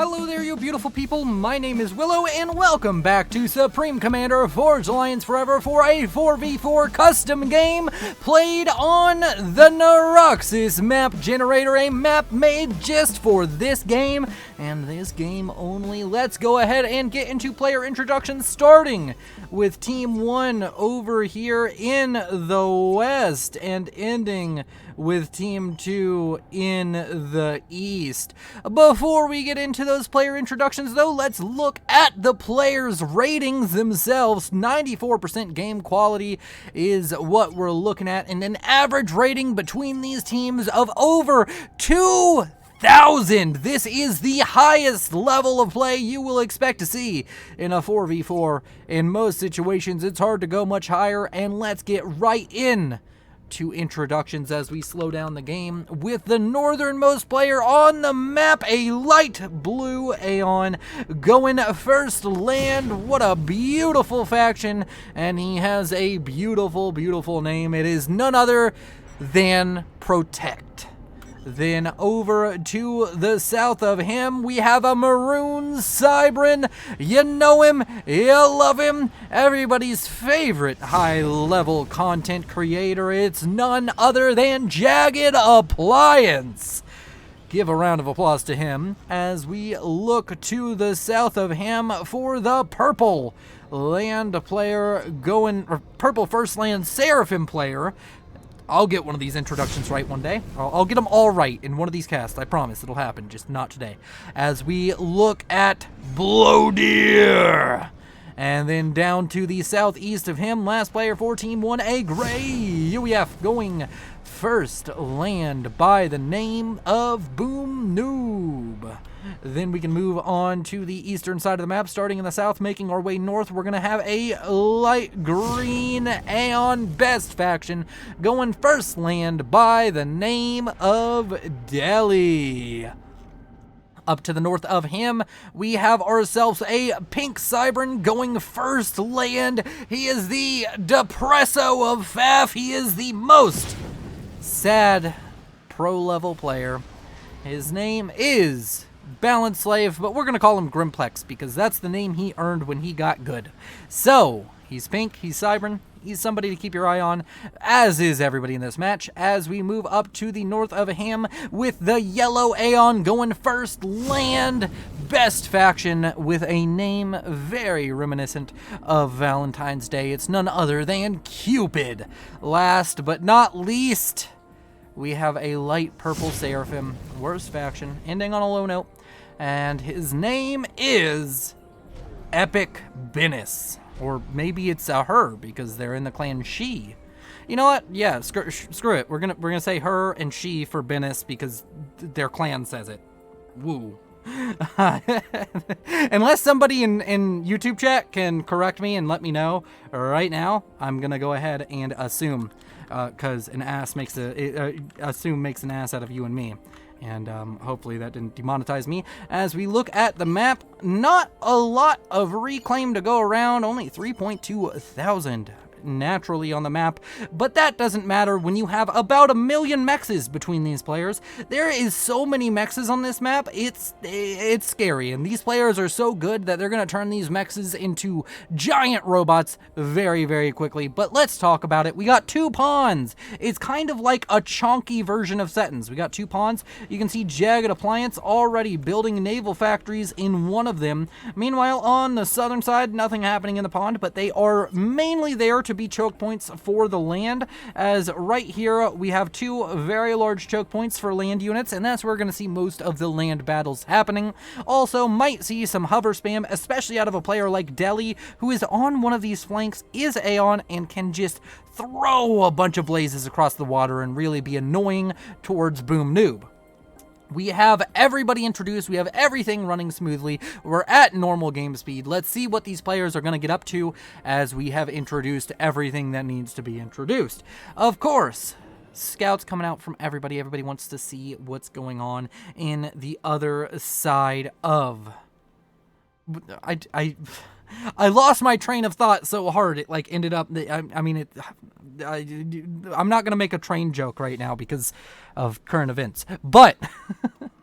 Hello there, you beautiful people. My name is Willow, and welcome back to Supreme Commander Forge Alliance Forever for a 4v4 custom game played on the Naruxis map generator, a map made just for this game, and this game only. Let's go ahead and get into player introductions, starting with Team 1 over here in the West, and ending with Team 2 in the East. Before we get into those player introductions, though, let's look at the players' ratings themselves. 94% game quality is what we're looking at, and an average rating between these teams of over 2,000. This is the highest level of play you will expect to see in a 4v4. In most situations, it's hard to go much higher, and let's get right in to introductions as we slow down the game with the northernmost player on the map, a light blue Aeon, going first land. What a beautiful faction, and he has a beautiful, beautiful name. It is none other than Protect. Then over to the south of him, we have a maroon Cybran. You know him, you love him, everybody's favorite high-level content creator. It's none other than Jagged Appliance. Give a round of applause to him as we look to the south of him for the purple land player going, or purple first land Seraphim player. I'll get one of these introductions right one day. I'll get them all right in one of these casts. I promise it'll happen, just not today. As we look at Blowdeer. And then down to the southeast of him, last player for Team 1, a gray UEF going first land by the name of Boom Noob. Then we can move on to the eastern side of the map, starting in the south, making our way north. We're going to have a light green Aeon Best faction going first land by the name of Delhi. Up to the north of him, we have ourselves a pink Cybran going first land. He is the Depresso of FAF. He is the most sad pro-level player. His name is Balance Slave, but we're going to call him Grimplex because that's the name he earned when he got good. So, he's pink, he's Cybran, he's somebody to keep your eye on, as is everybody in this match, as we move up to the north of him with the yellow Aeon going first land. Best faction with a name very reminiscent of Valentine's Day. It's none other than Cupid. Last but not least, we have a light purple Seraphim, worst faction, ending on a low note, and his name is Epic Binis. Or maybe it's a her, because they're in the clan She. You know what? Yeah, screw it. We're gonna say her and she for Binis because their clan says it. Woo. Unless somebody in YouTube chat can correct me and let me know right now, I'm gonna go ahead and assume, because an ass makes assume makes an ass out of you and me. And hopefully that didn't demonetize me. As we look at the map, not a lot of reclaim to go around, only 3.2 thousand naturally on the map, but that doesn't matter when you have about 1 million mexes between these players. There is so many mexes on this map, it's scary, and these players are so good that they're going to turn these mexes into giant robots very, very quickly. But let's talk about it. We got 2 pawns. It's kind of like a chonky version of Settons. We got 2 pawns. You can see Jagged Appliance already building naval factories in one of them. Meanwhile, on the southern side, nothing happening in the pond, but they are mainly there to be choke points for the land, as right here we have 2 very large choke points for land units, and that's where we're going to see most of the land battles happening. Also might see some hover spam, especially out of a player like Delhi, who is on one of these flanks, is Aeon, and can just throw a bunch of blazes across the water and really be annoying towards Boom Noob. We have everybody introduced. We have everything running smoothly. We're at normal game speed. Let's see what these players are going to get up to as we have introduced everything that needs to be introduced. Of course, scouts coming out from everybody. Everybody wants to see what's going on in the other side of... I lost my train of thought so hard it like ended up. I'm not gonna make a train joke right now because of current events, but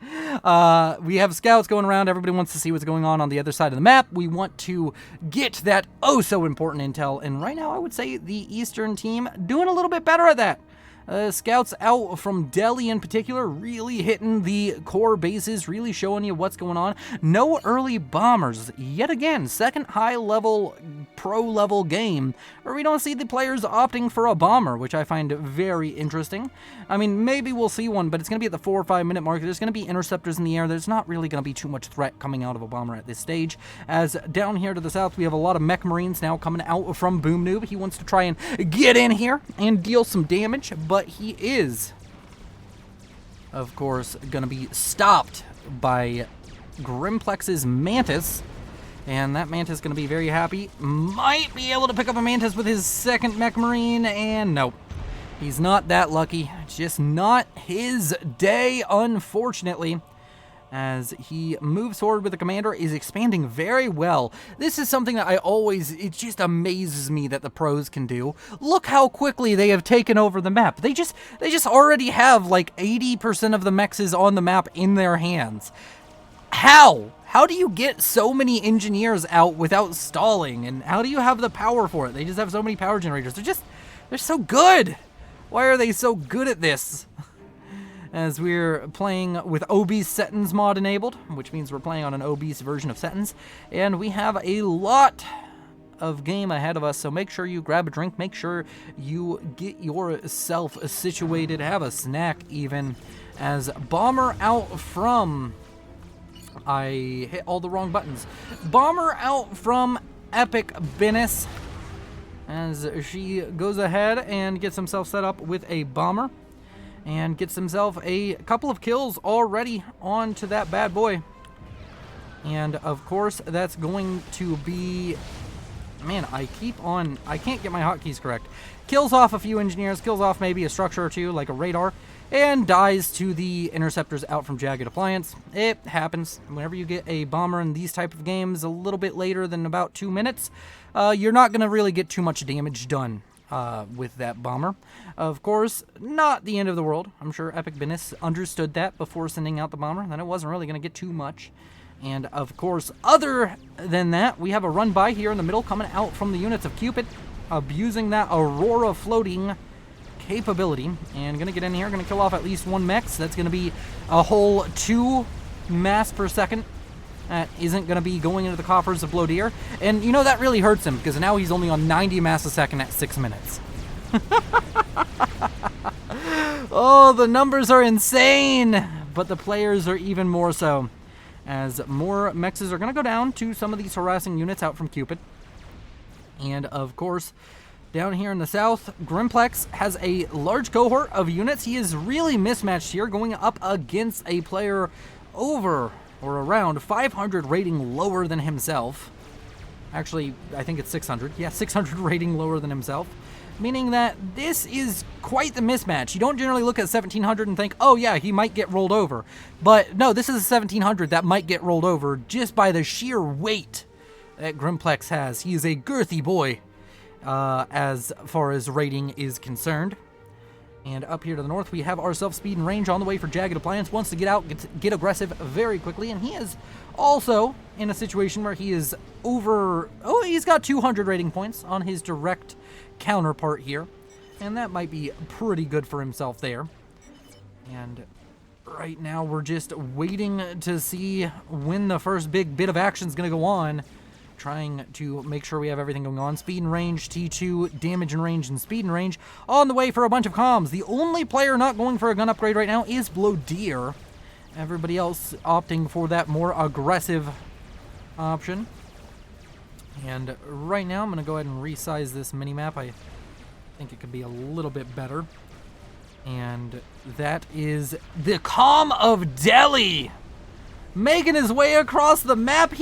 We have scouts going around. Everybody wants to see what's going on the other side of the map. We want to get that oh so important intel, and right now I would say the Eastern team doing a little bit better at that. Scouts out from Delhi in particular, really hitting the core bases, really showing you what's going on. No early bombers. Yet again, second high-level, pro-level game where we don't see the players opting for a bomber, which I find very interesting. I mean, maybe we'll see one, but it's going to be at the 4 or 5 minute mark. There's going to be interceptors in the air. There's not really going to be too much threat coming out of a bomber at this stage. As down here to the south, we have a lot of mech marines now coming out from Boom Noob. He wants to try and get in here and deal some damage, but he is, of course, going to be stopped by Grimplex's Mantis, and that Mantis is going to be very happy. Might be able to pick up a Mantis with his second mech marine, and nope. He's not that lucky. It's just not his day, unfortunately. As he moves forward with the commander, is expanding very well. This is something that it just amazes me that the pros can do. Look how quickly they have taken over the map. They just already have like 80% of the mechs on the map in their hands. How? How do you get so many engineers out without stalling? And how do you have the power for it? They just have so many power generators. They're so good. Why are they so good at this? As we're playing with obese settings mod enabled, which means we're playing on an obese version of settings, and we have a lot of game ahead of us, so make sure you grab a drink, make sure you get yourself situated, have a snack even, as Bomber out from... I hit all the wrong buttons. Bomber out from Epic Business, as she goes ahead and gets himself set up with a bomber. And gets himself a couple of kills already onto that bad boy. And of course, that's going to be... Man, I can't get my hotkeys correct. Kills off a few engineers, kills off maybe a structure or two, like a radar, and dies to the interceptors out from Jagged Appliance. It happens. Whenever you get a bomber in these type of games a little bit later than about 2 minutes, you're not going to really get too much damage done. With that bomber. Of course, not the end of the world. I'm sure Epic Business understood that before sending out the bomber, that it wasn't really going to get too much. And of course, other than that, we have a run by here in the middle coming out from the units of Cupid, abusing that Aurora floating capability. And going to get in here, going to kill off at least one mech. So that's going to be a whole 2 mass per second. That isn't going to be going into the coffers of Blodier. And, you know, that really hurts him, because now he's only on 90 mass a second at 6 minutes. Oh, the numbers are insane! But the players are even more so, as more mechs are going to go down to some of these harassing units out from Cupid. And, of course, down here in the south, Grimplex has a large cohort of units. He is really mismatched here, going up against a player over... or around 500 rating lower than himself. Actually, I think it's 600. Yeah, 600 rating lower than himself. Meaning that this is quite the mismatch. You don't generally look at 1700 and think, oh yeah, he might get rolled over. But no, this is a 1700 that might get rolled over just by the sheer weight that Grimplex has. He is a girthy boy as far as rating is concerned. And up here to the north, we have ourselves speed and range on the way for Jagged Appliance. Wants to get out, get aggressive very quickly. And he is also in a situation where he is over... Oh, he's got 200 rating points on his direct counterpart here. And that might be pretty good for himself there. And right now, we're just waiting to see when the first big bit of action is going to go on. Trying to make sure we have everything going on. Speed and range, T2, damage and range, and speed and range. On the way for a bunch of comms. The only player not going for a gun upgrade right now is Blodier. Everybody else opting for that more aggressive option. And right now, I'm going to go ahead and resize this minimap. I think it could be a little bit better. And that is the Comm of Delhi. Making his way across the map.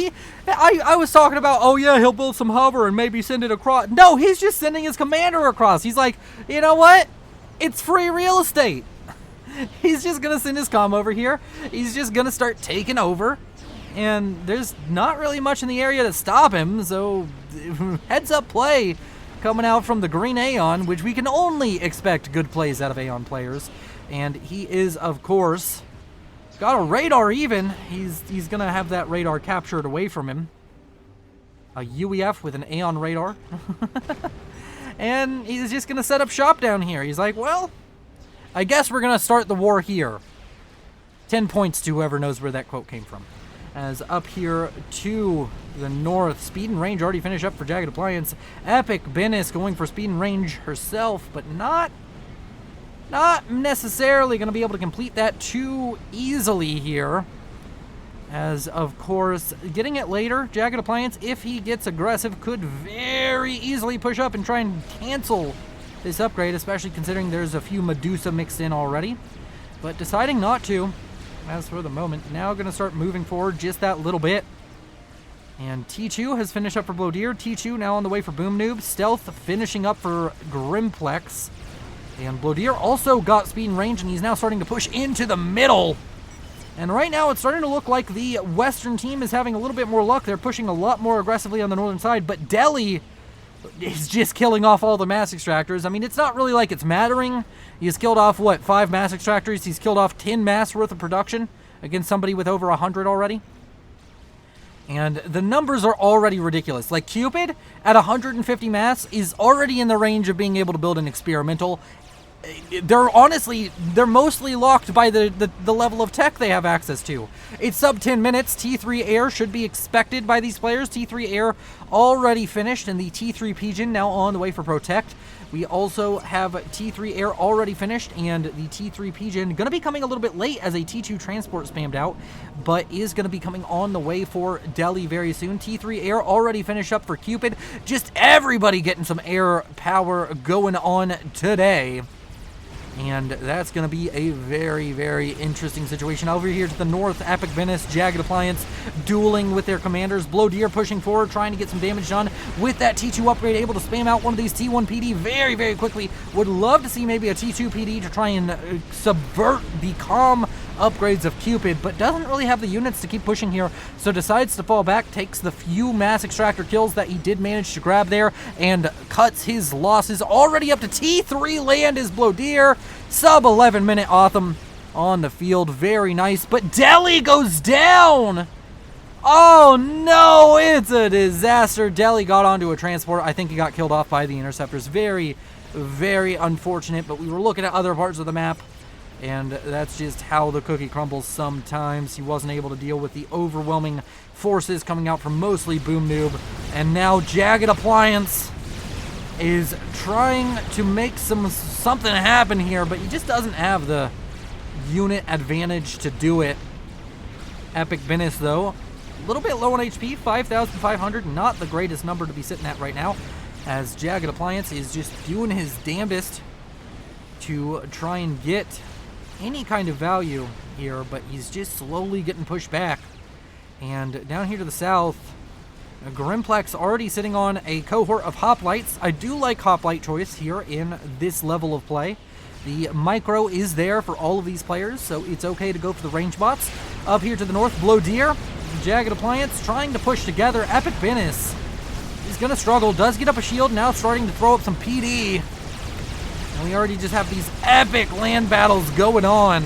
I was talking about, oh yeah, he'll build some hover and maybe send it across. No, he's just sending his commander across. He's like, you know what? It's free real estate. He's just going to send his comm over here. He's just going to start taking over. And there's not really much in the area to stop him. So heads up play coming out from the green Aeon, which we can only expect good plays out of Aeon players. And he is, of course... Got a radar even. He's gonna have that radar captured away from him. A UEF with an Aeon radar. And he's just gonna set up shop down here. He's like, well, I guess we're gonna start the war here. 10 points to whoever knows where that quote came from. As up here to the north, speed and range already finished up for Jagged Appliance. Epic Bennis going for speed and range herself, but not necessarily going to be able to complete that too easily here. As, of course, getting it later, Jagged Appliance, if he gets aggressive, could very easily push up and try and cancel this upgrade, especially considering there's a few Medusa mixed in already. But deciding not to, as for the moment. Now going to start moving forward just that little bit. And T2 has finished up for Blowdeer. T2 now on the way for Boom Noob. Stealth finishing up for Grimplex. And Blowdeer also got speed and range, and he's now starting to push into the middle. And right now it's starting to look like the Western team is having a little bit more luck. They're pushing a lot more aggressively on the northern side, but Delhi is just killing off all the mass extractors. I mean, it's not really like it's mattering. He's killed off, what, 5 mass extractors? He's killed off 10 mass worth of production against somebody with over 100 already. And the numbers are already ridiculous. Like, Cupid at 150 mass is already in the range of being able to build an experimental. They're mostly locked by the level of tech they have access to. It's sub 10 minutes. T3 Air should be expected by these players. T3 Air already finished, and the T3 Pigeon now on the way for Protect. We also have T3 Air already finished, and the T3 Pigeon going to be coming a little bit late as a T2 Transport spammed out, but is going to be coming on the way for Delhi very soon. T3 Air already finished up for Cupid. Just everybody getting some air power going on today. And that's going to be a very, very interesting situation. Over here to the north, Epic Venice, Jagged Appliance dueling with their commanders. Blowdeer pushing forward, trying to get some damage done with that T2 upgrade, able to spam out one of these T1 PD very, very quickly. Would love to see maybe a T2 PD to try and subvert the calm upgrades of Cupid, but doesn't really have the units to keep pushing here, so decides to fall back, takes the few mass extractor kills that he did manage to grab there, and cuts his losses already up to T3 land is Blowdeer. Sub 11 minute Otham on the field, very nice, but Delhi goes down. Oh no, it's a disaster. Delhi got onto a transport. I think he got killed off by the interceptors. Very, very unfortunate, but we were looking at other parts of the map, and that's just how the cookie crumbles sometimes. He wasn't able to deal with the overwhelming forces coming out from mostly Boom Noob. And now Jagged Appliance is trying to make something happen here, but he just doesn't have the unit advantage to do it. Epic Venice, though, a little bit low on HP, 5,500, not the greatest number to be sitting at right now, as Jagged Appliance is just doing his damnedest to try and get any kind of value here, but he's just slowly getting pushed back. And down here to the south, Grimplex already sitting on a cohort of Hoplites. I do like Hoplite choice here in this level of play. The micro is there for all of these players, so it's okay to go for the range bots. Up here to the north, Blowdeer, Jagged Appliance trying to push together. Epic Venice is going to struggle, does get up a shield, now starting to throw up some PD. And we already just have these epic land battles going on.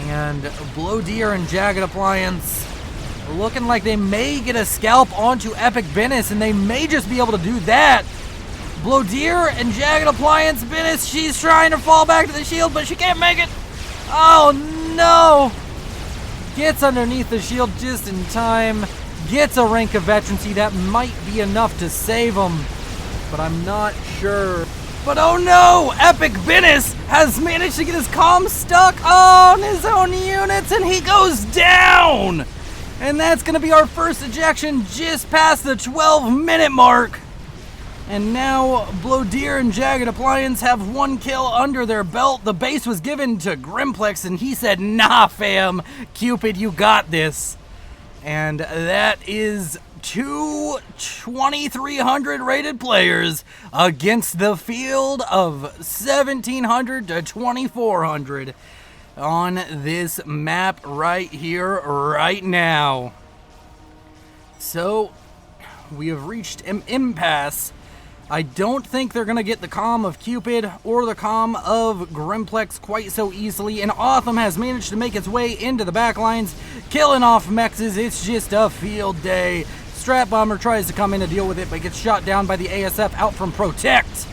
And Blowdeer and Jagged Appliance looking like they may get a scalp onto Epic Venice, and they may just be able to do that. Blowdeer and Jagged Appliance, Venice, she's trying to fall back to the shield, but she can't make it. Oh no! Gets underneath the shield just in time. Gets a rank of veterancy. That might be enough to save him, but I'm not sure. But oh no! Epic Venice has managed to get his comm stuck on his own units, and he goes down! And that's going to be our first ejection just past the 12-minute mark. And now Blowdeer and Jagged Appliance have 1 kill under their belt. The base was given to Grimplex, and he said, nah, fam, Cupid, you got this. And that is 2 2,300 rated players against the field of 1,700 to 2,400. On this map right here, right now. So, we have reached an impasse. I don't think they're going to get the comm of Cupid or the comm of Grimplex quite so easily, and Autumn has managed to make its way into the backlines, killing off Mexes. It's just a field day. Strat Bomber tries to come in to deal with it, but gets shot down by the ASF out from Protect.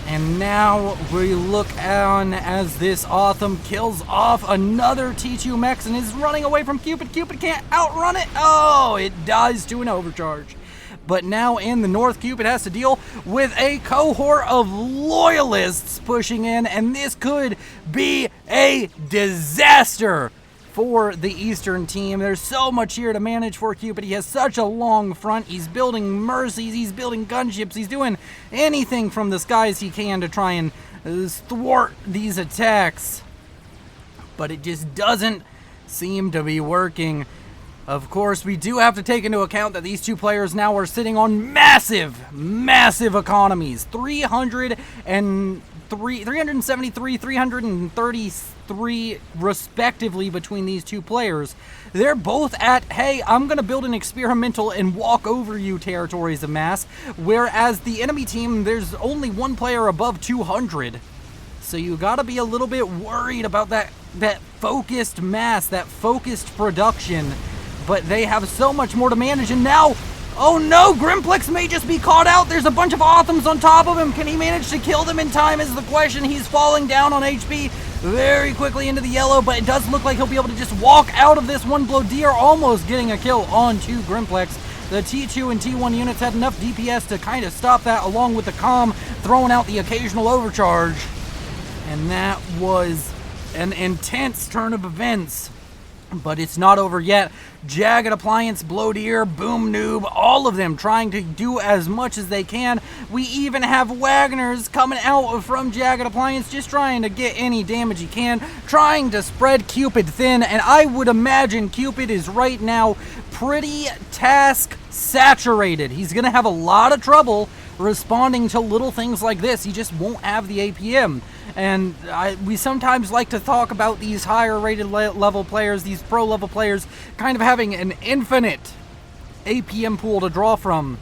And now we look on as this Autumn kills off another T2 Mex and is running away from Cupid. Cupid can't outrun it. Oh, it dies to an overcharge. But now in the north, Cupid has to deal with a cohort of loyalists pushing in, and this could be a disaster for the Eastern team. There's so much here to manage for Cupid. He has such a long front. He's building mercies, he's building gunships, he's doing anything from the skies he can to try and thwart these attacks. But it just doesn't seem to be working. Of course, we do have to take into account that these two players now are sitting on massive economies. 373, 333 respectively between these two players. They're both at, hey, I'm going to build an experimental and walk over you territories of mass, whereas the enemy team, there's only one player above 200. So you got to be a little bit worried about that focused mass, that focused production. But they have so much more to manage, and now, oh no, Grimplex may just be caught out. There's a bunch of Authums on top of him. Can he manage to kill them in time is the question. He's falling down on HP very quickly into the yellow, but it does look like he'll be able to just walk out of this one. Blodier almost getting a kill onto Grimplex. The T2 and T1 units had enough DPS to kind of stop that, along with the comm throwing out the occasional overcharge. And that was an intense turn of events. But it's not over yet. Jagged Appliance, Blodier, Boom Noob, all of them trying to do as much as they can. We even have Wagner's coming out from Jagged Appliance, just trying to get any damage he can, trying to spread Cupid thin, and I would imagine Cupid is right now pretty task saturated. He's going to have a lot of trouble responding to little things like this. He just won't have the APM. And we sometimes like to talk about these higher rated level players, these pro level players, kind of having an infinite APM pool to draw from.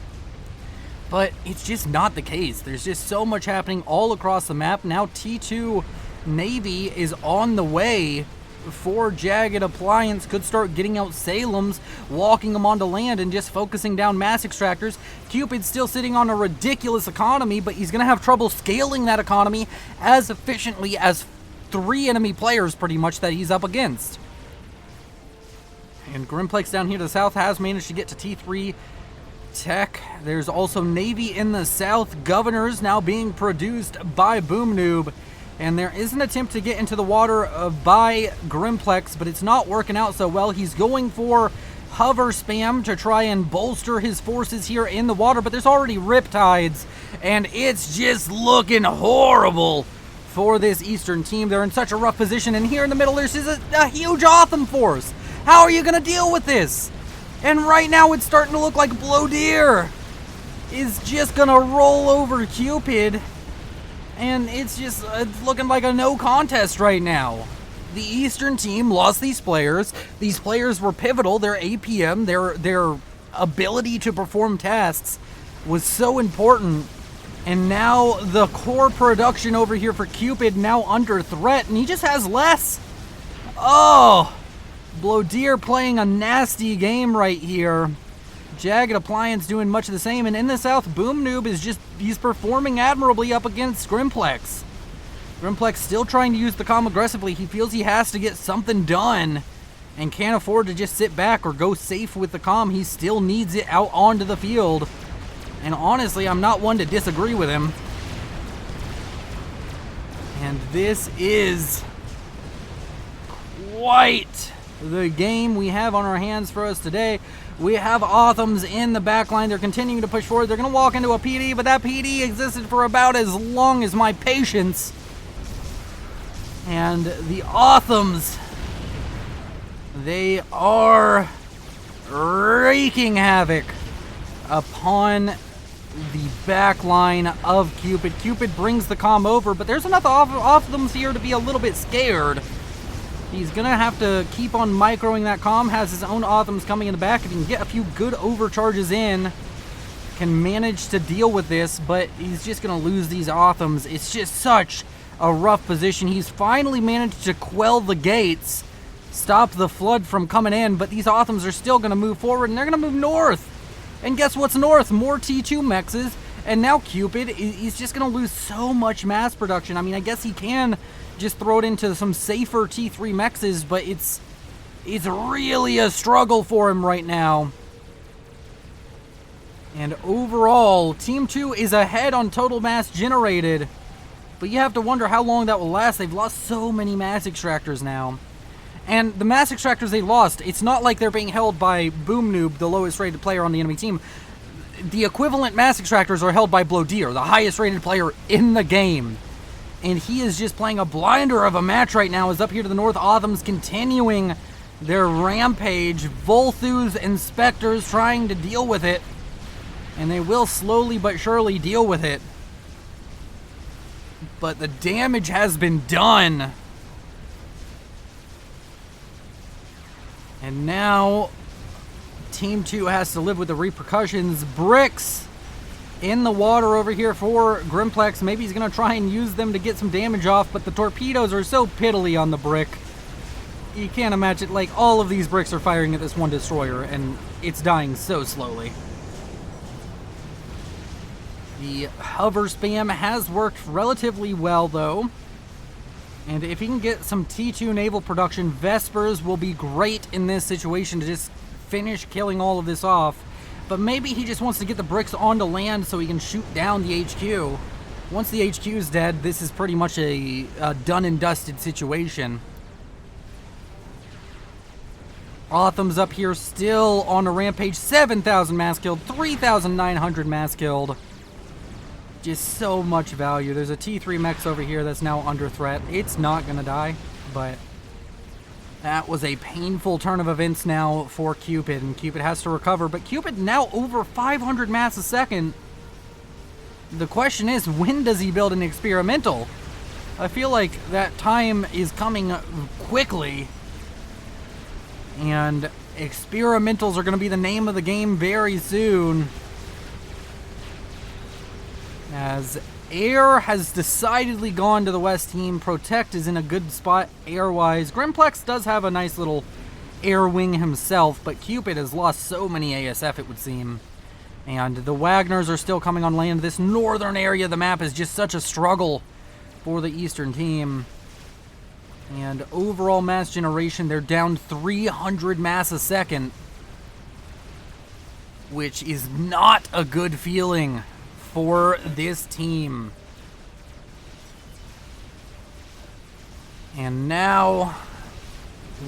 But it's just not the case. There's just so much happening all across the map. Now T2 Navy is on the way for Jagged Appliance. Could start getting out Salem's, walking them onto land and just focusing down mass extractors. Cupid's still sitting on a ridiculous economy, but he's going to have trouble scaling that economy as efficiently as 3 enemy players pretty much that he's up against. And Grimplex down here to the south has managed to get to T3 Tech. There's also Navy in the south. Governors now being produced by Boom Noob. And there is an attempt to get into the water by Grimplex, but it's not working out so well. He's going for hover spam to try and bolster his forces here in the water, but there's already Riptides, and it's just looking horrible for this Eastern team. They're in such a rough position, and here in the middle there's just a huge Autumn force. How are you going to deal with this? And right now it's starting to look like Blodier is just going to roll over Cupid. And it's just looking like a no contest right now. The Eastern team lost these players. These players were pivotal. Their APM, their ability to perform tasks was so important. And now the core production over here for Cupid now under threat, and he just has less. Oh, Blodier playing a nasty game right here. Jagged Appliance doing much of the same, and in the south, Boom Noob is he's performing admirably up against Grimplex. Grimplex still trying to use the comm aggressively. He feels he has to get something done and can't afford to just sit back or go safe with the comm. He still needs it out onto the field. And honestly, I'm not one to disagree with him. And this is quite the game we have on our hands for us today. We have Authums in the backline. They're continuing to push forward. They're going to walk into a PD, but that PD existed for about as long as my patience. And the Authums, they are wreaking havoc upon the backline of Cupid. Cupid brings the comm over, but there's enough Authums here to be a little bit scared. He's going to have to keep on microing that comm, has his own Authums coming in the back. If he can get a few good overcharges in, can manage to deal with this, but he's just going to lose these Othams. It's just such a rough position. He's finally managed to quell the gates, stop the flood from coming in, but these Othams are still going to move forward, and they're going to move north. And guess what's north? More T2 mexes, and now Cupid, he's just going to lose so much mass production. I mean, I guess he can just throw it into some safer T3 mexes, but it's really a struggle for him right now. And overall, Team 2 is ahead on total mass generated. But you have to wonder how long that will last. They've lost so many mass extractors now. And the mass extractors they lost, it's not like they're being held by Boom Noob, the lowest rated player on the enemy team. The equivalent mass extractors are held by Blowdeer, the highest rated player in the game. And he is just playing a blinder of a match right now, as up here to the north, Othams continuing their rampage. Volthus and Spectres trying to deal with it. And they will slowly but surely deal with it. But the damage has been done. And now Team 2 has to live with the repercussions. Bricks in the water over here for Grimplex. Maybe he's going to try and use them to get some damage off, but the torpedoes are so piddly on the brick. You can't imagine, like, all of these bricks are firing at this one destroyer, and it's dying so slowly. The hover spam has worked relatively well, though. And if he can get some T2 naval production, Vespers will be great in this situation to just finish killing all of this off. But maybe he just wants to get the bricks onto land so he can shoot down the HQ. Once the HQ is dead, this is pretty much a done and dusted situation. Otham's up here still on a rampage. 7,000 mass killed, 3,900 mass killed. Just so much value. There's a T3 mech over here that's now under threat. It's not going to die, but that was a painful turn of events now for Cupid, and Cupid has to recover. But Cupid now over 500 mass a second. The question is, when does he build an experimental? I feel like that time is coming quickly, and experimentals are going to be the name of the game very soon. As Air has decidedly gone to the West team. Protect is in a good spot air-wise. Grimplex does have a nice little air wing himself, but Cupid has lost so many ASF, it would seem. And the Wagners are still coming on land. This northern area of the map is just such a struggle for the Eastern team. And overall mass generation, they're down 300 mass a second, which is not a good feeling for this team. And now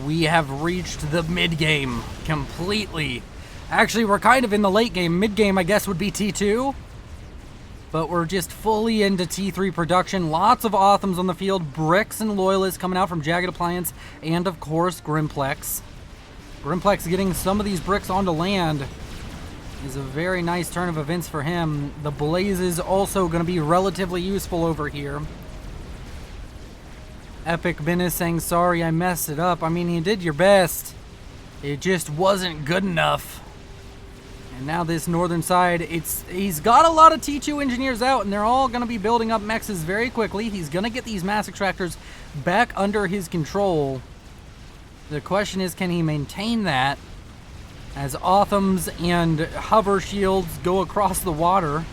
we have reached the mid-game completely. Actually, we're kind of in the late game. Mid-game, I guess, would be T2. But we're just fully into T3 production. Lots of Othams on the field. Bricks and Loyalists coming out from Jagged Appliance. And, of course, Grimplex. Grimplex getting some of these bricks onto land is a very nice turn of events for him. The Blaze is also going to be relatively useful over here. Epic Ben is saying, sorry, I messed it up. I mean, you did your best. It just wasn't good enough. And now this northern side, he's got a lot of T2 engineers out, and they're all going to be building up mexes very quickly. He's going to get these mass extractors back under his control. The question is, can he maintain that as Othams and hover shields go across the water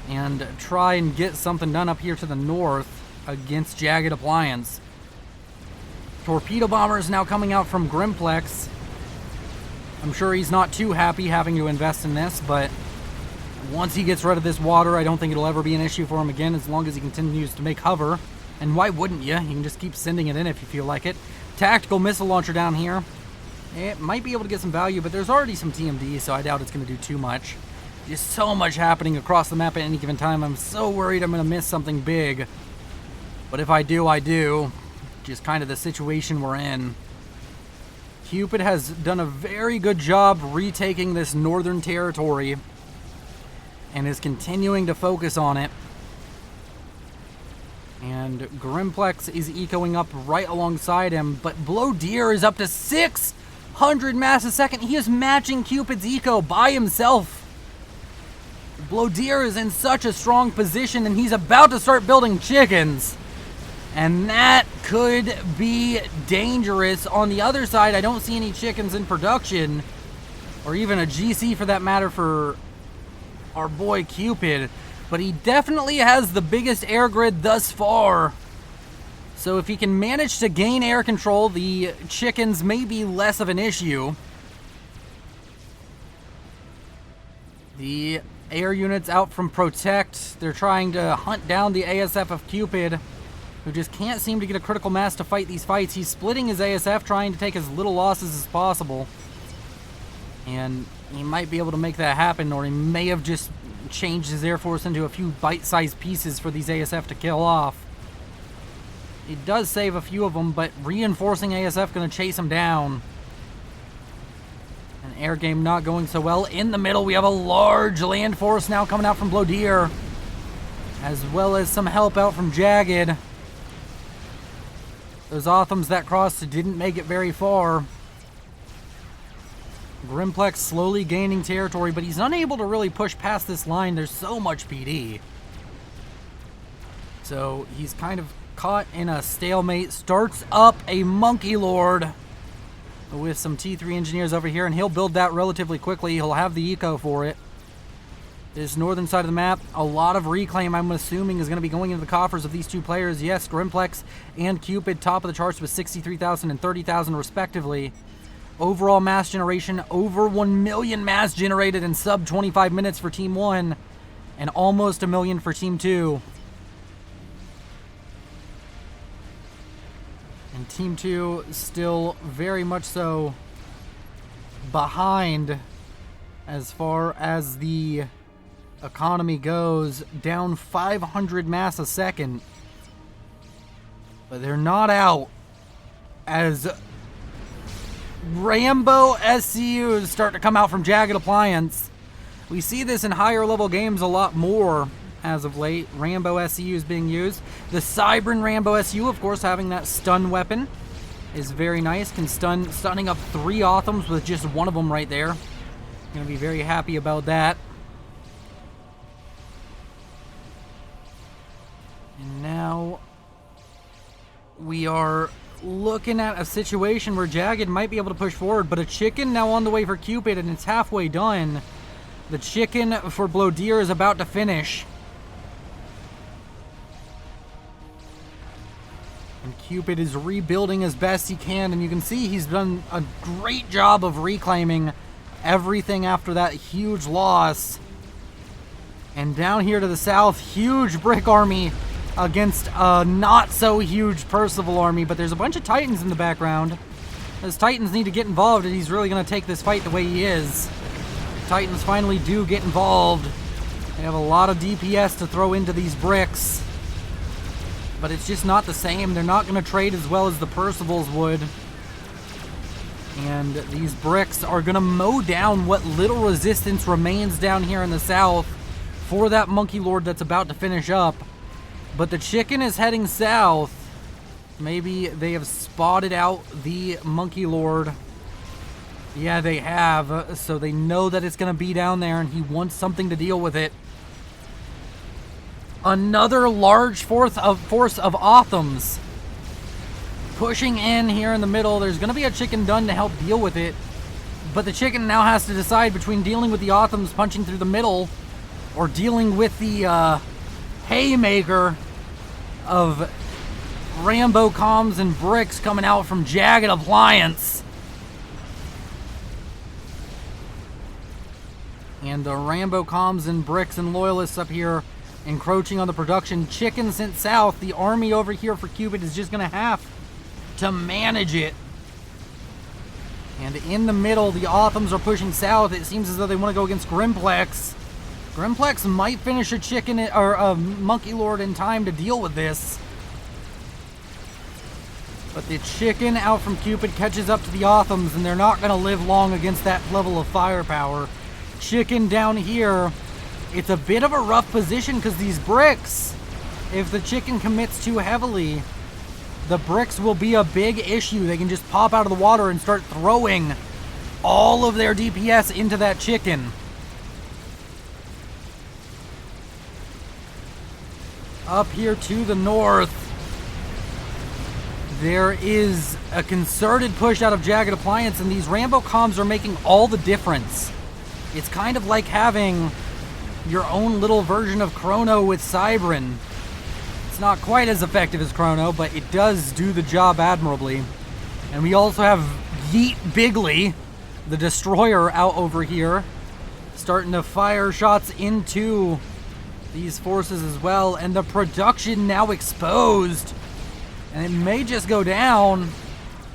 and try and get something done up here to the north against Jagged Appliance. Torpedo bombers now coming out from Grimplex. I'm sure he's not too happy having to invest in this, but once he gets rid of this water, I don't think it'll ever be an issue for him again, as long as he continues to make hover. And why wouldn't you? You can just keep sending it in if you feel like it. Tactical missile launcher down here. It might be able to get some value, but there's already some TMD, so I doubt it's going to do too much. Just so much happening across the map at any given time. I'm so worried I'm going to miss something big. But if I do, I do. Just kind of the situation we're in. Cupid has done a very good job retaking this northern territory and is continuing to focus on it. And Grimplex is ecoing up right alongside him, but Blowdeer is up to 600 mass a second. He is matching Cupid's eco by himself. Blodier is in such a strong position, and he's about to start building chickens. And that could be dangerous. On the other side, I don't see any chickens in production, or even a GC for that matter for our boy Cupid. But he definitely has the biggest air grid thus far. So if he can manage to gain air control, the chickens may be less of an issue. The air units out from Protect. They're trying to hunt down the ASF of Cupid, who just can't seem to get a critical mass to fight these fights. He's splitting his ASF, trying to take as little losses as possible. And he might be able to make that happen, or he may have just changed his Air Force into a few bite-sized pieces for these ASF to kill off. He does save a few of them, but reinforcing ASF going to chase him down. An air game not going so well. In the middle, we have a large land force now coming out from Blodier, as well as some help out from Jagged. Those Othams that crossed didn't make it very far. Grimplex slowly gaining territory, but he's unable to really push past this line. There's so much PD. So he's kind of caught in a stalemate. Starts up a Monkey Lord with some T3 engineers over here, and he'll build that relatively quickly. He'll have the eco for it. This northern side of the map, a lot of reclaim, I'm assuming, is going to be going into the coffers of these two players. Yes, Grimplex and Cupid top of the charts with 63,000 and 30,000 respectively. Overall mass generation, over 1 million mass generated in sub 25 minutes for Team 1, and almost 1 million for Team 2. And Team 2 still very much so behind as far as the economy goes, down 500 mass a second. But they're not out, as Rambo SCUs start to come out from Jagged Appliance. We see this in higher level games a lot more as of late. Rambo SCUs being used. The Cybran Rambo SU, of course, having that stun weapon is very nice. Can stunning up 3 Othams with just one of them right there. Gonna be very happy about that. And now we are looking at a situation where Jagged might be able to push forward, but a chicken now on the way for Cupid, and it's halfway done. The chicken for Blodier is about to finish. And Cupid is rebuilding as best he can, and you can see he's done a great job of reclaiming everything after that huge loss. And down here to the south, huge brick army against a not so huge Percival army, but there's a bunch of Titans in the background. Those Titans need to get involved if he's really going to take this fight the way he is. Titans finally do get involved. They have a lot of DPS to throw into these bricks, but it's just not the same. They're not going to trade as well as the Percivals would. And these bricks are going to mow down what little resistance remains down here in the south for that Monkey Lord that's about to finish up. But the chicken is heading south. Maybe they have spotted out the Monkey Lord. Yeah, they have. So they know that it's going to be down there, and he wants something to deal with it. Another large force of Othams pushing in here in the middle. There's going to be a chicken done to help deal with it. But the chicken now has to decide between dealing with the Othams punching through the middle or dealing with the haymaker of Rambo comms and bricks coming out from Jagged Appliance. And the Rambo comms and bricks and loyalists up here encroaching on the production. Chicken sent south. The army over here for Cupid is just going to have to manage it. And in the middle, the Othams are pushing south. It seems as though they want to go against Grimplex. Grimplex might finish a chicken or a Monkey Lord in time to deal with this. But the chicken out from Cupid catches up to the Othams, and they're not going to live long against that level of firepower. Chicken down here, it's a bit of a rough position because these bricks, if the chicken commits too heavily, the bricks will be a big issue. They can just pop out of the water and start throwing all of their DPS into that chicken. Up here to the north, there is a concerted push out of Jagged Appliance, and these Rambo comms are making all the difference. It's kind of like having your own little version of Chrono with Cybran. It's not quite as effective as Chrono, but it does do the job admirably. And we also have Yeet Bigley, the Destroyer, out over here, starting to fire shots into these forces as well. And the production now exposed. And it may just go down.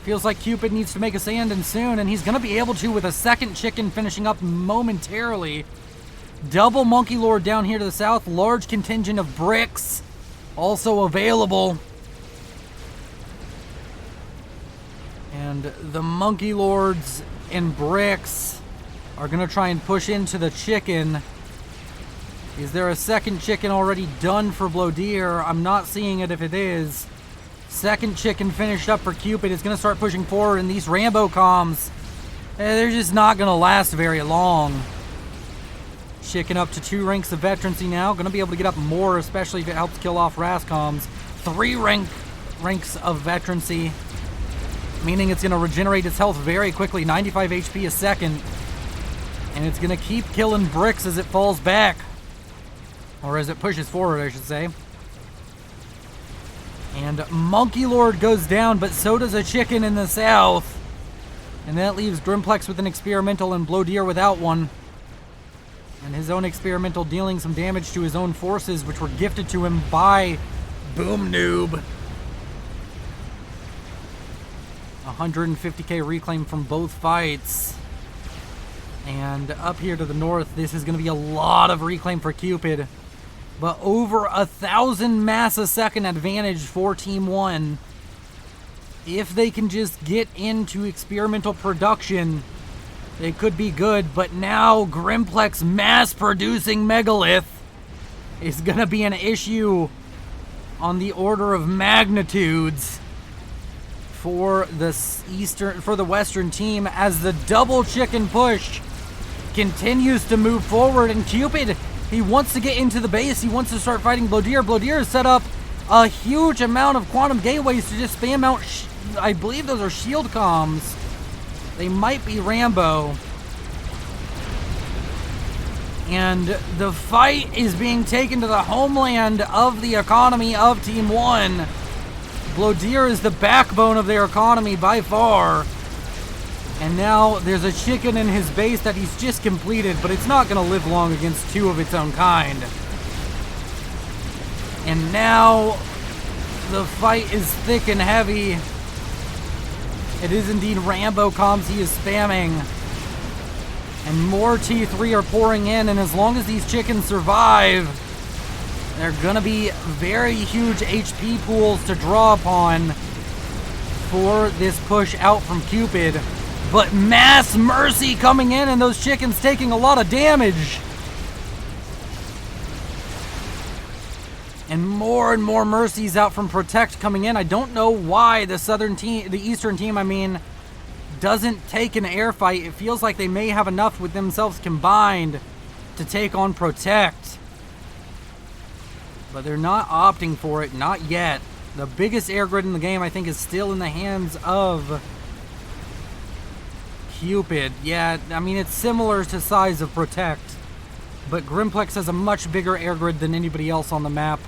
Feels like Cupid needs to make a stand-in soon, and he's going to be able to with a second chicken finishing up momentarily. Double Monkey Lord down here to the south. Large contingent of bricks also available. And the Monkey Lords and bricks are going to try and push into the chicken. Is there a second chicken already done for Blowdeer? I'm not seeing it if it is. Second chicken finished up for Cupid. It's going to start pushing forward, and these Rambo comms, they're just not going to last very long. Chicken up to 2 ranks of veterancy now. Going to be able to get up more, especially if it helps kill off Rascoms. 3 ranks of veterancy, meaning it's going to regenerate its health very quickly. 95 HP a second. And it's going to keep killing bricks as it falls back. Or as it pushes forward, I should say. And Monkey Lord goes down, but so does a chicken in the south. And that leaves Grimplex with an experimental and Blowdeer without one. And his own experimental dealing some damage to his own forces, which were gifted to him by Boom Noob. 150k reclaim from both fights. And up here to the north, this is going to be a lot of reclaim for Cupid. But over 1,000 mass a second advantage for Team 1. If they can just get into experimental production, they could be good. But now Grimplex mass-producing Megalith is going to be an issue on the order of magnitudes for the Western team, as the double chicken push continues to move forward. And Cupid, he wants to get into the base. He wants to start fighting Blowdeer. Blowdeer has set up a huge amount of quantum gateways to just spam out. I believe those are shield comms. They might be Rambo. And the fight is being taken to the homeland of the economy of Team 1. Blowdeer is the backbone of their economy by far. And now there's a chicken in his base that he's just completed, but it's not going to live long against 2 of its own kind. And now the fight is thick and heavy. It is indeed Rambo comms he is spamming. And more T3 are pouring in, and as long as these chickens survive, they're going to be very huge HP pools to draw upon for this push out from Cupid. But mass mercy coming in, and those chickens taking a lot of damage. And more mercies out from Protect coming in. I don't know why the Eastern team, I mean, doesn't take an air fight. It feels like they may have enough with themselves combined to take on Protect. But they're not opting for it, not yet. The biggest air grid in the game, I think, is still in the hands of Cupid. Yeah, I mean, it's similar to size of Protect, but Grimplex has a much bigger air grid than anybody else on the map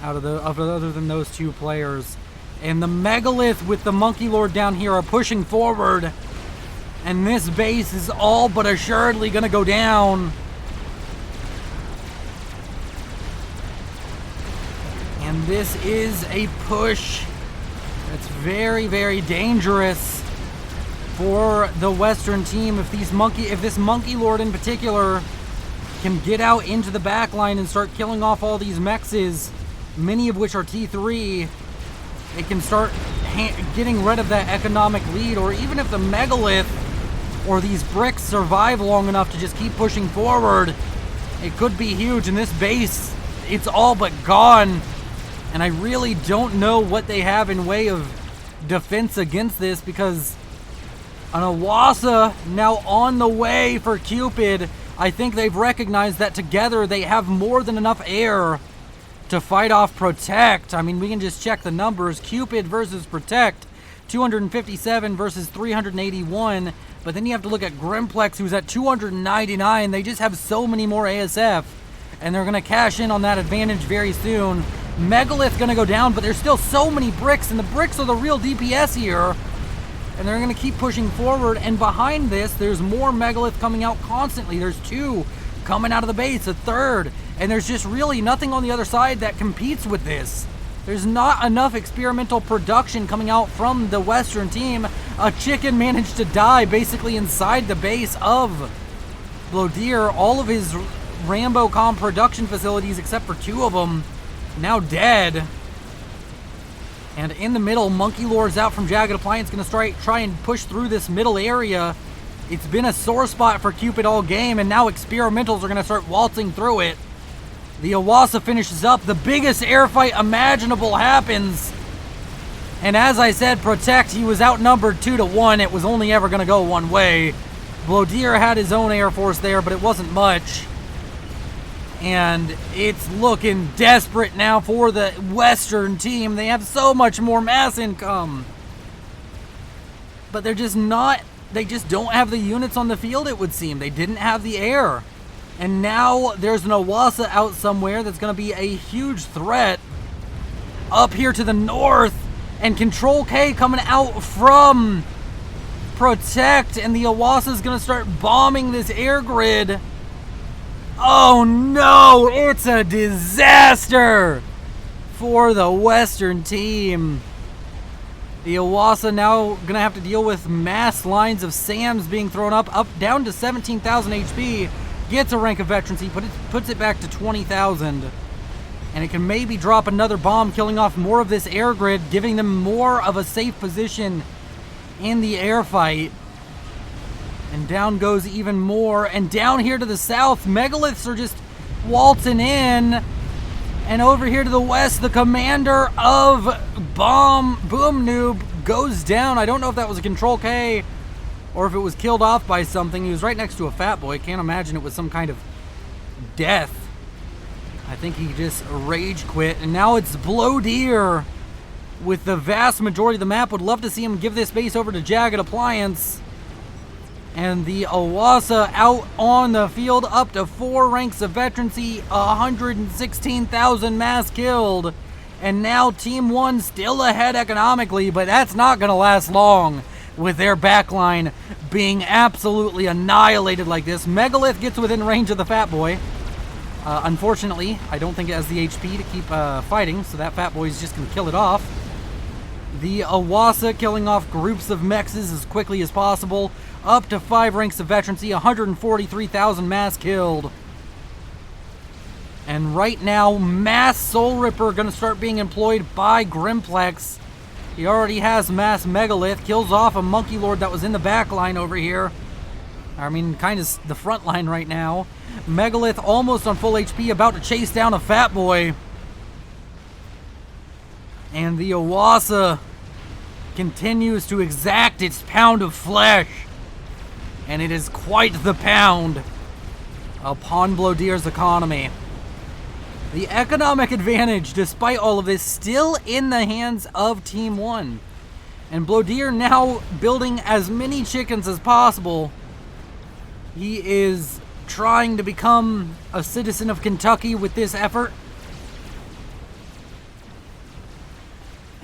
other than those 2 players. And the Megalith with the Monkey Lord down here are pushing forward, and this base is all but assuredly going to go down. And this is a push that's very, very dangerous for the Western team. If this Monkey Lord in particular can get out into the back line and start killing off all these mexes, many of which are T3, it can start getting rid of that economic lead. Or even if the Megalith or these bricks survive long enough to just keep pushing forward, it could be huge. And this base, it's all but gone. And I really don't know what they have in way of defense against this, because an Awasa now on the way for Cupid. I think they've recognized that together they have more than enough air to fight off Protect. I mean, we can just check the numbers. Cupid versus Protect, 257 versus 381. But then you have to look at Grimplex, who's at 299. They just have so many more ASF, and they're going to cash in on that advantage very soon. Megalith going to go down, but there's still so many bricks, and the bricks are the real DPS here. And they're going to keep pushing forward, and behind this, there's more Megalith coming out constantly. There's 2 coming out of the base, a 3rd, and there's just really nothing on the other side that competes with this. There's not enough experimental production coming out from the Western team. A chicken managed to die basically inside the base of Blodier. All of his Rambo-com production facilities, except for 2 of them, now dead. And in the middle, Monkey Lord's out from Jagged Appliance, going to try and push through this middle area. It's been a sore spot for Cupid all game, and now Experimentals are going to start waltzing through it. The Owasso finishes up. The biggest air fight imaginable happens. And as I said, Protect, he was outnumbered 2-1. It was only ever going to go one way. Blodier had his own Air Force there, but it wasn't much. And it's looking desperate now for the Western team. They have so much more mass income. But they're just not, they just don't have the units on the field, it would seem. They didn't have the air. And now there's an Owasso out somewhere that's going to be a huge threat up here to the north. And Control K coming out from Protect. And the Owasso is going to start bombing this air grid. Oh no, it's a disaster for the Western team. The Owasso now going to have to deal with mass lines of SAMs being thrown up down to 17,000 HP. Gets a rank of veterancy, puts it back to 20,000. And it can maybe drop another bomb, killing off more of this air grid, giving them more of a safe position in the air fight. And down goes even more. And down here to the south, Megaliths are just waltzing in. And over here to the west, the commander of Boom Noob goes down. I don't know if that was a Control K or if it was killed off by something. He was right next to a Fat Boy. Can't imagine it was some kind of death. I think he just rage quit. And now it's Blodier with the vast majority of the map. Would love to see him give this base over to Jagged Appliance. And the Owasso out on the field, up to 4 ranks of veterancy, 116,000 mass killed. And now Team 1 still ahead economically, but that's not going to last long with their backline being absolutely annihilated like this. Megalith gets within range of the Fat Boy. Unfortunately, I don't think it has the HP to keep fighting, so that Fat Boy is just going to kill it off. The Owasso killing off groups of mexes as quickly as possible. Up to 5 ranks of veterancy, 143,000 mass killed. And right now, Mass Soul Ripper going to start being employed by Grimplex. He already has Mass Megalith, kills off a Monkey Lord that was in the back line over here. I mean, kind of the front line right now. Megalith almost on full HP, about to chase down a Fat Boy. And the Owasso continues to exact its pound of flesh. And it is quite the pound upon Blodier's economy. The economic advantage, despite all of this, still in the hands of Team 1. And Blodier now building as many chickens as possible. He is trying to become a citizen of Kentucky with this effort.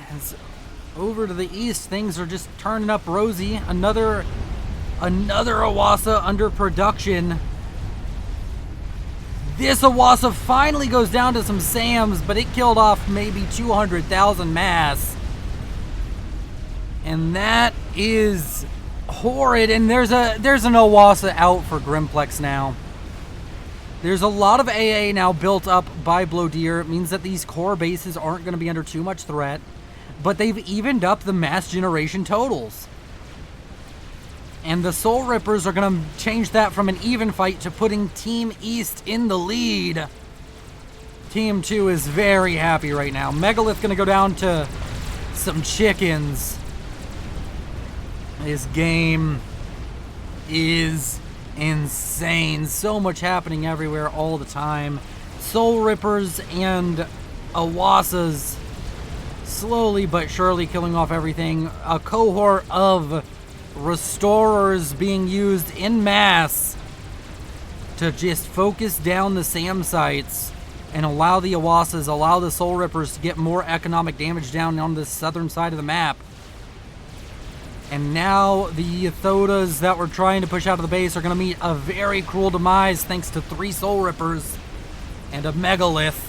As over to the east, things are just turning up rosy. Another Owasso under production. This Owasso finally goes down to some SAMs, but it killed off maybe 200,000 mass. And that is horrid. And there's an Owasso out for Grimplex now. There's a lot of AA now built up by Blodier. It means that these core bases aren't going to be under too much threat. But they've evened up the mass generation totals. And the Soul Rippers are going to change that from an even fight to putting Team East in the lead. Team 2 is very happy right now. Megalith going to go down to some chickens. This game is insane. So much happening everywhere all the time. Soul Rippers and Owasa's slowly but surely killing off everything. A cohort of restorers being used en masse to just focus down the SAM sites and allow the Owasas, allow the Soul Rippers to get more economic damage down on the southern side of the map. And now the Thodas that were trying to push out of the base are going to meet a very cruel demise thanks to 3 Soul Rippers and a Megalith.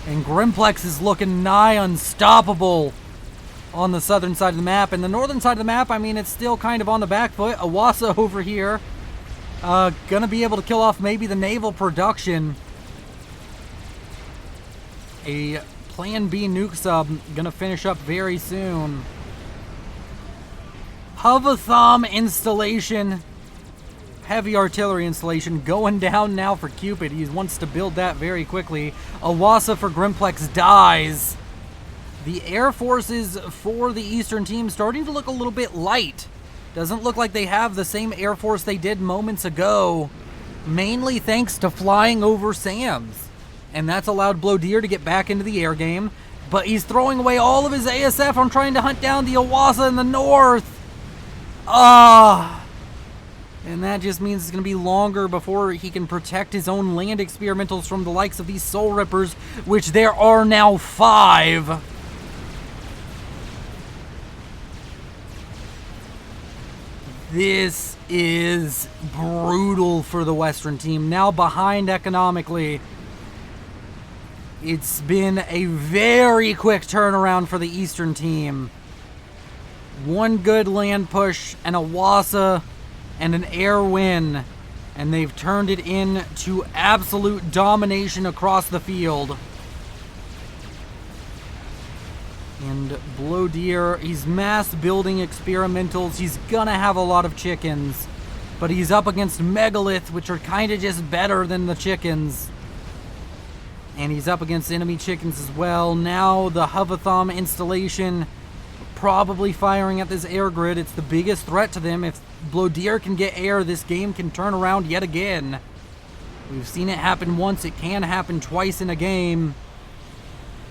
And Grimplex is looking nigh unstoppable on the southern side of the map. And the northern side of the map, I mean, it's still kind of on the back foot. Owasa over here, gonna be able to kill off maybe the naval production. A Plan B nuke sub gonna finish up very soon. Hovathom installation, heavy artillery installation going down now for Cupid. He wants to build that very quickly. Owasa for Grimplex dies. The air forces for the Eastern team starting to look a little bit light. Doesn't look like they have the same air force they did moments ago, mainly thanks to flying over SAMs. And that's allowed Blowdeer to get back into the air game, but he's throwing away all of his ASF on trying to hunt down the Owasa in the north. And that just means it's going to be longer before he can protect his own land experimentals from the likes of these Soul Rippers, which there are now 5. This is brutal for the Western team. Now behind economically. It's been a very quick turnaround for the Eastern team. One good land push and a Owasa and an air win, and they've turned it into absolute domination across the field. And Blowdeer, he's mass building experimentals. He's gonna have a lot of chickens, but he's up against Megalith, which are kind of just better than the chickens. And he's up against enemy chickens as well. Now the Hovathom installation probably firing at this air grid. It's the biggest threat to them. If Blowdeer can get air, this game can turn around yet again. We've seen it happen once. It can happen twice in a game.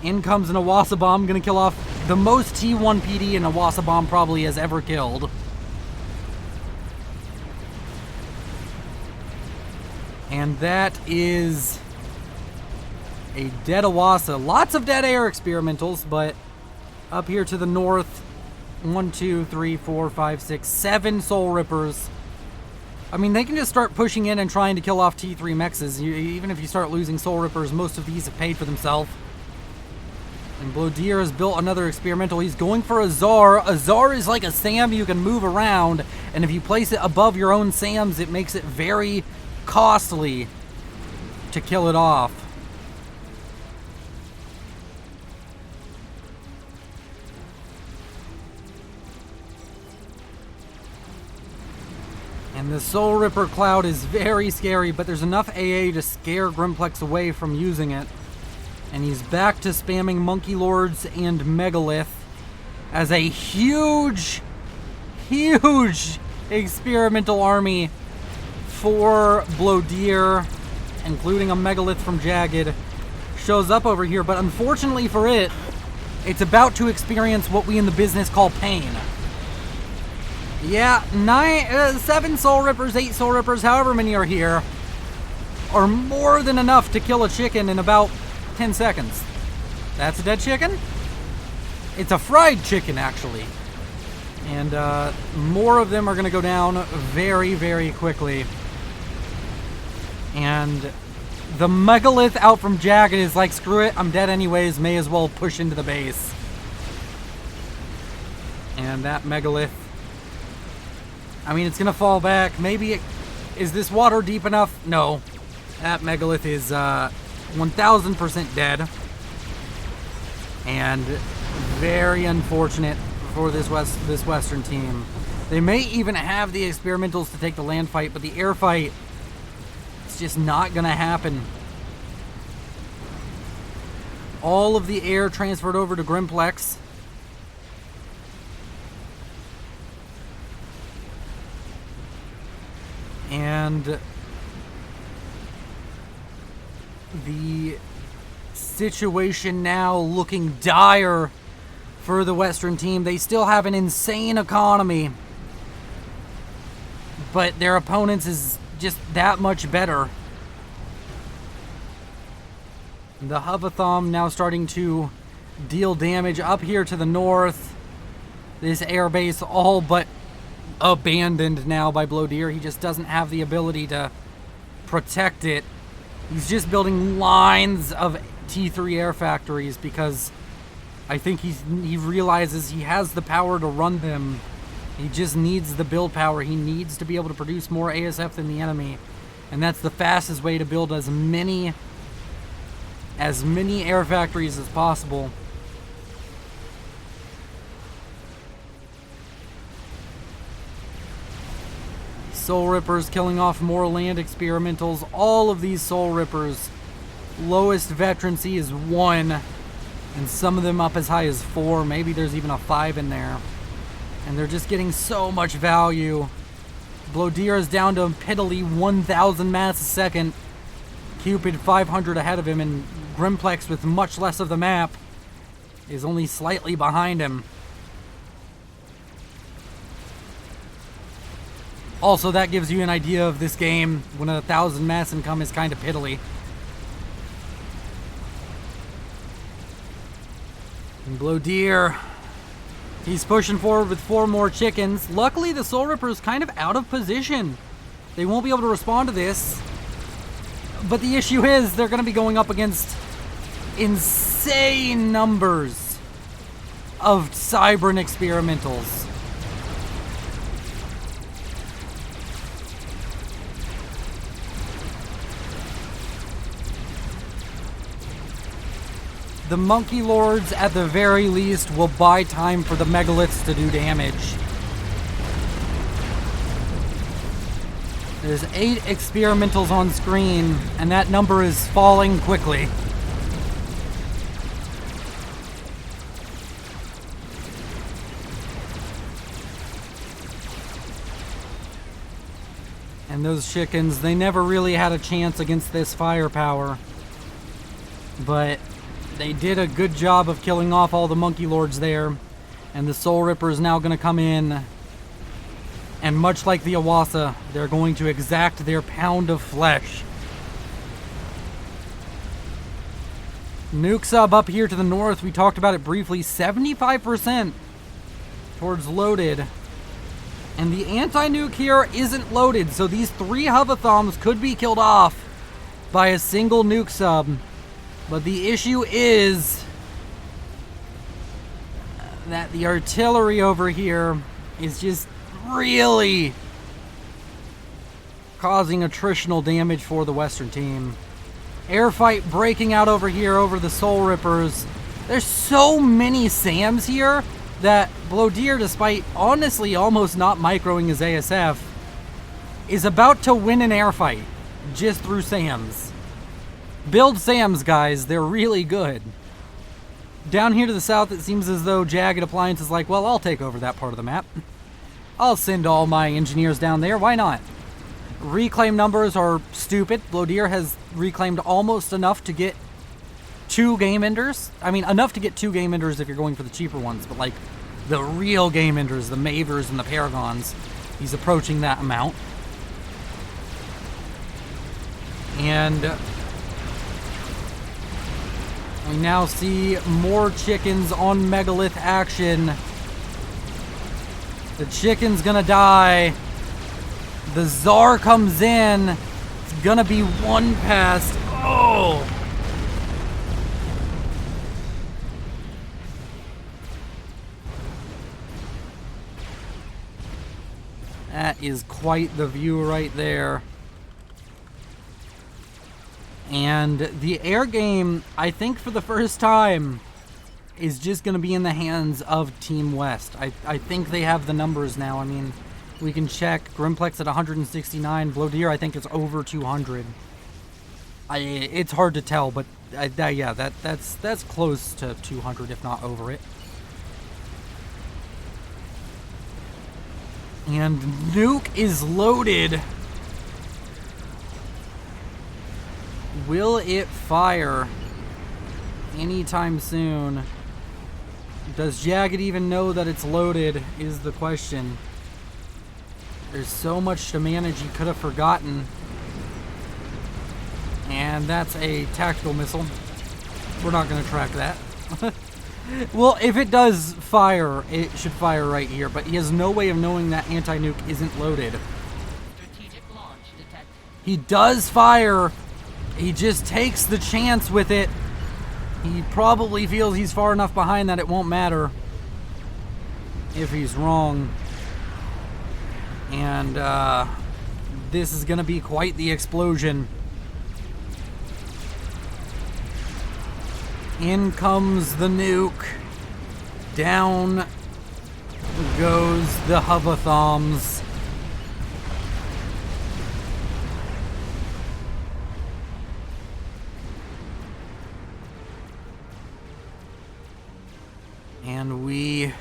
In comes an Owasa bomb. Going to kill off the most T1 PD an Owasa bomb probably has ever killed. And that is a dead Owasa. Lots of dead air experimentals, but up here to the north, 1, 2, 3, 4, 5, 6, 7 Soul Rippers. I mean, they can just start pushing in and trying to kill off T3 mexes. Even if you start losing Soul Rippers, most of these have paid for themselves. And Blowdeer has built another experimental. He's going for a Czar. A Czar is like a SAM you can move around, and if you place it above your own SAMs, it makes it very costly to kill it off. And the Soul Ripper cloud is very scary, but there's enough AA to scare Grimplex away from using it. And he's back to spamming Monkey Lords and Megalith as a huge experimental army for Blowdeer, including a Megalith from Jagged, shows up over here. But unfortunately for it, it's about to experience what we in the business call pain. Yeah, 7 Soul Rippers, 8 Soul Rippers, however many are here, are more than enough to kill a chicken in about 10 seconds. That's a dead chicken? It's a fried chicken, actually. And more of them are going to go down very, very quickly. And the Megalith out from Jagged is like, screw it, I'm dead anyways, may as well push into the base. And that Megalith, I mean, it's going to fall back. Maybe is this water deep enough? No. That Megalith is 1000% dead. And very unfortunate for this Western team. They may even have the experimentals to take the land fight, but the air fight, it's just not going to happen. All of the air transferred over to Grimplex. And the Situation now looking dire for the Western team. They still have an insane economy, but their opponents is just that much better. The Hovathom now starting to deal damage up here to the north. This airbase all but abandoned now by Blowdeer. He just doesn't have the ability to protect it. He's just building lines of T3 air factories because I think he realizes he has the power to run them. He just needs the build power. He needs to be able to produce more ASF than the enemy. And that's the fastest way to build as many air factories as possible. Soul Rippers killing off more land experimentals. All of these Soul Rippers, lowest veterancy is 1, and some of them up as high as 4. Maybe there's even a 5 in there. And they're just getting so much value. Blowdeer is down to piddly 1,000 mass a second. Cupid 500 ahead of him, and Grimplex with much less of the map is only slightly behind him. Also, that gives you an idea of this game when 1,000 mass income is kind of piddly. And Blowdeer, he's pushing forward with 4 more chickens. Luckily, the Soul Ripper is kind of out of position. They won't be able to respond to this. But the issue is they're going to be going up against insane numbers of Cybran experimentals. The Monkey Lords, at the very least, will buy time for the Megaliths to do damage. There's 8 experimentals on screen, and that number is falling quickly. And those chickens, they never really had a chance against this firepower. But they did a good job of killing off all the Monkey Lords there. And the Soul Ripper is now going to come in. And much like the Awasa, they're going to exact their pound of flesh. Nuke sub up here to the north, we talked about it briefly, 75% towards loaded. And the anti-nuke here isn't loaded, so these 3 Hovathoms could be killed off by a single nuke sub. But the issue is that the artillery over here is just really causing attritional damage for the Western team. Airfight breaking out over here over the Soul Rippers. There's so many SAMs here that Blowdeer, despite honestly almost not microing his ASF, is about to win an airfight just through SAMs. Build SAMs, guys. They're really good. Down here to the south, it seems as though Jagged Appliance is like, well, I'll take over that part of the map. I'll send all my engineers down there. Why not? Reclaim numbers are stupid. Blowdeer has reclaimed almost enough to get 2 game enders. I mean, enough to get 2 game enders if you're going for the cheaper ones, but like the real game enders, the Mavers and the Paragons, he's approaching that amount. And we now see more chickens on Megalith action. The chicken's gonna die. The Tsar comes in. It's gonna be 1 past. Oh! That is quite the view right there. And the air game, I think for the first time, is just going to be in the hands of Team West. I think they have the numbers now. I mean, we can check. Grimplex at 169. Blowdeer, I think it's over 200. It's hard to tell, but yeah, that's close to 200, if not over it. And Nuke is loaded. Will it fire? anytime soon. Does Jagged even know that it's loaded is the question. There's so much to manage he could have forgotten. And that's a tactical missile. We're not going to track that. Well, if it does fire, it should fire right here. But he has no way of knowing that anti-nuke isn't loaded. Strategic launch detected. He does fire. He just takes the chance with it. He probably feels he's far enough behind that it won't matter if he's wrong. And this is going to be quite the explosion. In comes the nuke. Down goes the hovathoms. And we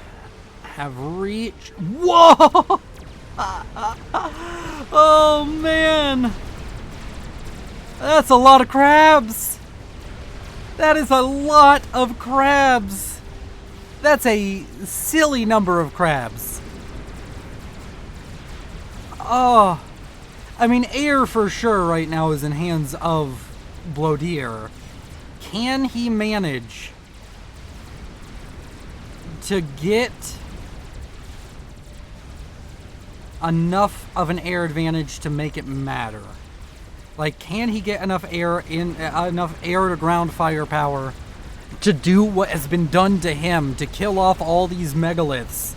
have reached... Whoa! Oh, man! That's a lot of crabs! That is a lot of crabs! That's a silly number of crabs. Oh. I mean, air for sure right now is in hands of Blodier. Can he manage to get enough of an air advantage to make it matter? Like, can he get enough air to ground firepower to do what has been done to him, to kill off all these megaliths?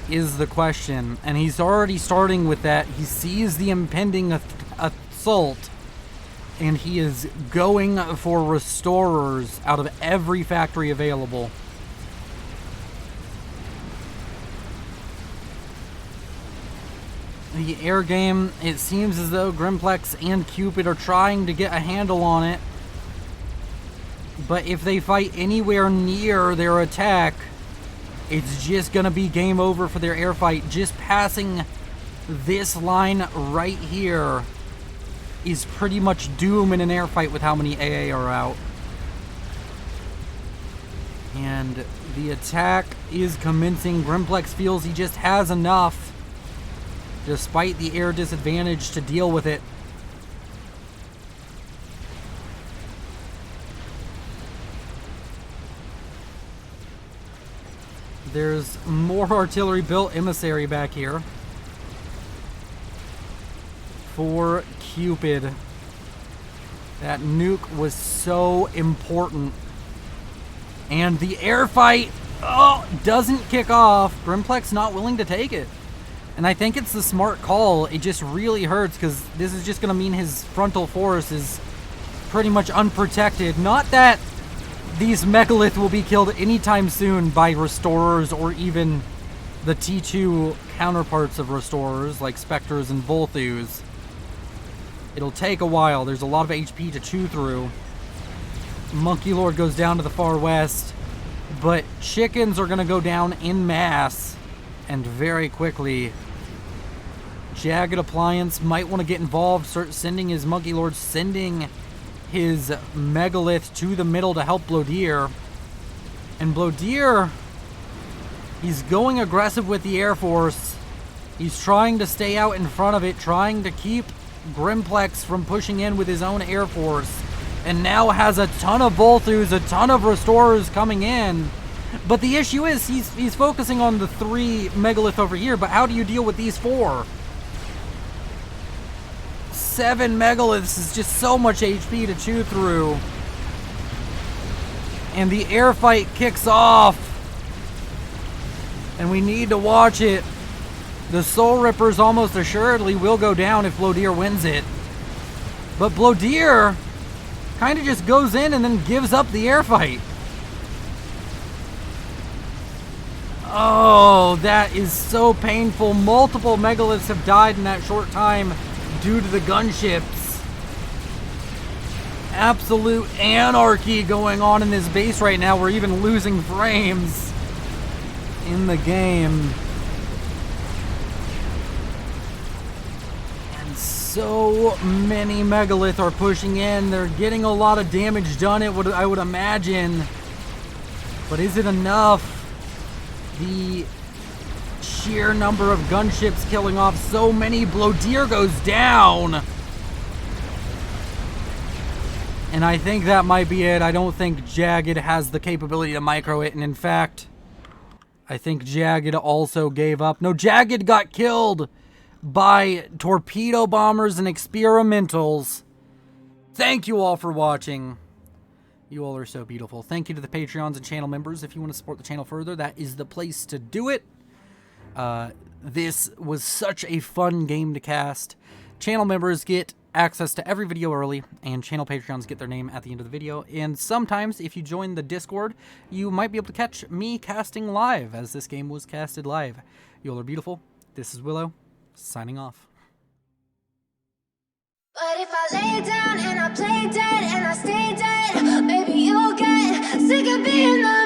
Is the question. And he's already starting with that. He sees the impending assault, and he is going for restorers out of every factory available. The air game, it seems as though Grimplex and Cupid are trying to get a handle on it. But if they fight anywhere near their attack, it's just going to be game over for their air fight. Just passing this line right here is pretty much doom in an air fight with how many AA are out. And the attack is commencing. Grimplex feels he just has enough, despite the air disadvantage, to deal with it. There's more artillery built emissary back here for Cupid. That nuke was so important. And the air fight, doesn't kick off. Grimplex not willing to take it. And I think it's the smart call. It just really hurts because this is just going to mean his frontal force is pretty much unprotected. Not that these megalith will be killed anytime soon by restorers or even the T2 counterparts of restorers like Spectres and Volthus. It'll take a while. There's a lot of HP to chew through. Monkey Lord goes down to the far west, but chickens are going to go down in mass and very quickly. Jagged Appliance might want to get involved, start sending his Monkey Lord, sending his megalith to the middle to help Blodier. And Blodier, he's going aggressive with the Air Force. He's trying to stay out in front of it, trying to keep Grimplex from pushing in with his own Air Force. And now has a ton of Volthus, a ton of Restorers coming in. But the issue is he's focusing on the 3 megalith over here, but how do you deal with these 4? 7 megaliths is just so much HP to chew through. And the air fight kicks off. And we need to watch it. The Soul Rippers almost assuredly will go down if Blodier wins it. But Blodier kind of just goes in and then gives up the air fight. Oh, that is so painful. Multiple megaliths have died in that short time due to the gunships. Absolute anarchy going on in this base right now. We're even losing frames in the game. And So many megalith are pushing in. They're getting a lot of damage done, I would imagine. But is it enough? The sheer number of gunships killing off so many. Blodir goes down. And I think that might be it. I don't think Jagged has the capability to micro it. And in fact, I think Jagged also gave up. No, Jagged got killed by torpedo bombers and experimentals. Thank you all for watching. You all are so beautiful. Thank you to the Patreons and channel members. If you want to support the channel further, that is the place to do it. This was such a fun game to cast. Channel members get access to every video early, and channel Patreons get their name at the end of the video. And sometimes, if you join the Discord, you might be able to catch me casting live, as this game was casted live. You all are beautiful. This is Willow, signing off. But if I lay down and I play dead and I stay dead, maybe you'll get sick of being the